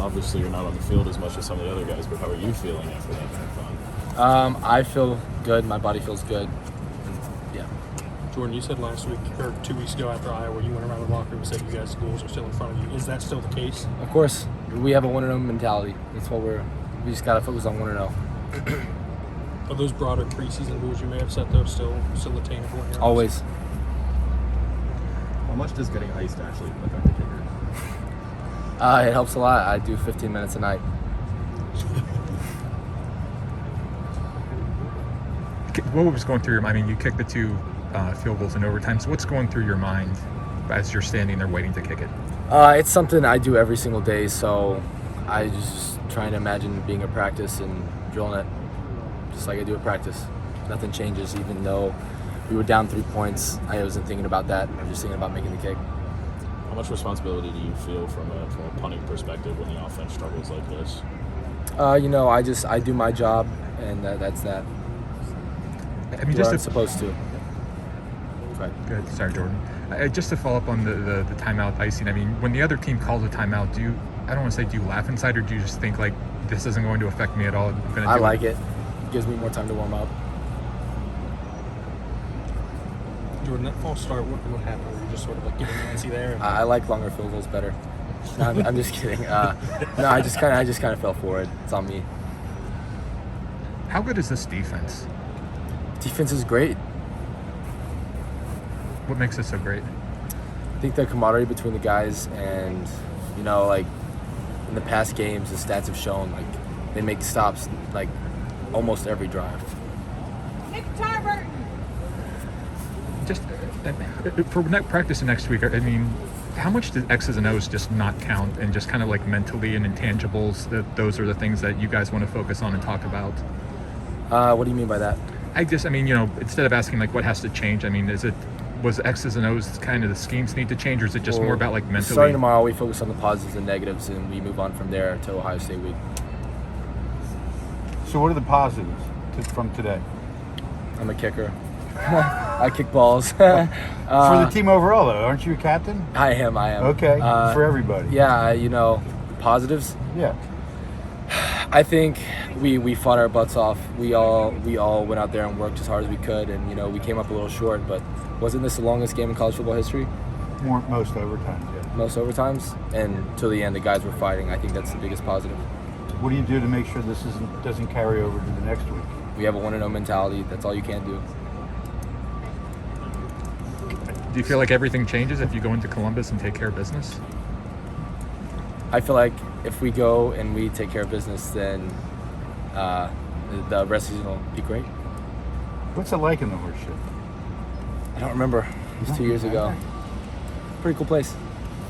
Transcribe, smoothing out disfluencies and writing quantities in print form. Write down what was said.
obviously you're not on the field as much as some of the other guys, but how are you feeling after that marathon? I feel good. My body feels good. Yeah. Jordan, you said last week or 2 weeks ago after Iowa, you went around the locker room and said you guys' goals are still in front of you. Is that still the case? Of course, we have a 1-0 mentality. That's what we just gotta focus on 1-0. Are those broader preseason goals you may have set, though, still attainable in your Always. How much does getting iced actually affect the kicker? It helps a lot. I do 15 minutes a night. What was going through your mind? I mean, you kicked the 2 field goals in overtime. So what's going through your mind as you're standing there waiting to kick it? It's something I do every single day, so I just trying to imagine being at practice and drilling it just like I do at practice. Nothing changes, even though we were down 3 points. I wasn't thinking about that. I was just thinking about making the kick. How much responsibility do you feel from a punting perspective when the offense struggles like this? I do my job, and that's that. I mean, I'm supposed to. Right. Good. Sorry, Jordan. Just to follow up on the timeout icing. I mean, when the other team calls a timeout, I don't want to say do you laugh inside, or do you just think like this isn't going to affect me at all? I like it. It gives me more time to warm up. Jordan, that false start, what happened? Were you just sort of like getting antsy there? I like longer field goals better. No, I'm just kidding. I just kind of fell forward. It's on me. How good is this defense? Defense is great. What makes it so great? I think the camaraderie between the guys, and like in the past games, the stats have shown like they make stops like almost every drive. Just for practice next week, I mean, how much do X's and O's just not count, and just kind of like mentally and intangibles, that those are the things that you guys want to focus on and talk about? What do you mean by that? I mean, instead of asking like what has to change, I mean, was X's and O's kind of the schemes need to change, or is it just more about like mentally? Starting tomorrow, we focus on the positives and negatives, and we move on from there to Ohio State week. So what are the positives from today? I'm a kicker. I kick balls. For the team overall, though, aren't you a captain? I am. Okay, for everybody. Yeah, positives. Yeah. I think we fought our butts off. We all went out there and worked as hard as we could, and we came up a little short. But wasn't this the longest game in college football history? Most overtimes, yeah. Most overtimes, and till the end, the guys were fighting. I think that's the biggest positive. What do you do to make sure this doesn't carry over to the next week? We have a 1-0 mentality. That's all you can do. Do you feel like everything changes if you go into Columbus and take care of business? I feel like if we go and we take care of business, then the rest of the season will be great. What's it like in the horseshoe? I don't remember. It was 2 years ago. Pretty cool place.